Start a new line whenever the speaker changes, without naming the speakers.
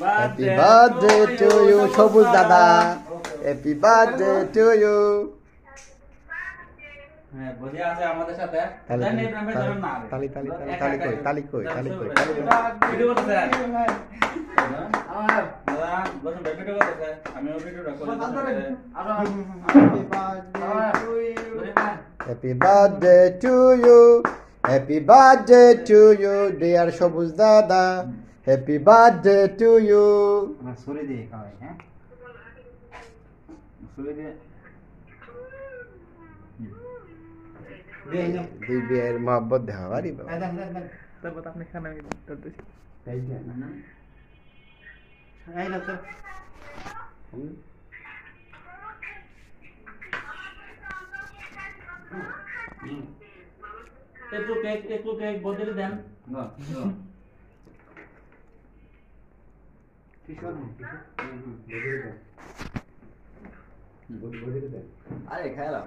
happy birthday to you সবুজ dada happy birthday to you
হ্যাঁ বসে আছে আমাদের সাথে
তালি
জানি আমরা ধরুন না
তালি তালি তালি কই তালি কই তালি কই
ভিডিও করতেছে আমার দাদা বসে ভিডিও করতেছে আমিও ভিডিওটা করে
happy birthday to you happy birthday to you dear Sabuj dada happy birthday to you
সরে দিয়ে খাওয়াই হ্যাঁ সরে দিয়ে
দুই বিয়ের মহব্বত দেখা পারি
তারপর আপনি খানা করতেছি
একটু কেক বদলে দেন
আরে খেলাম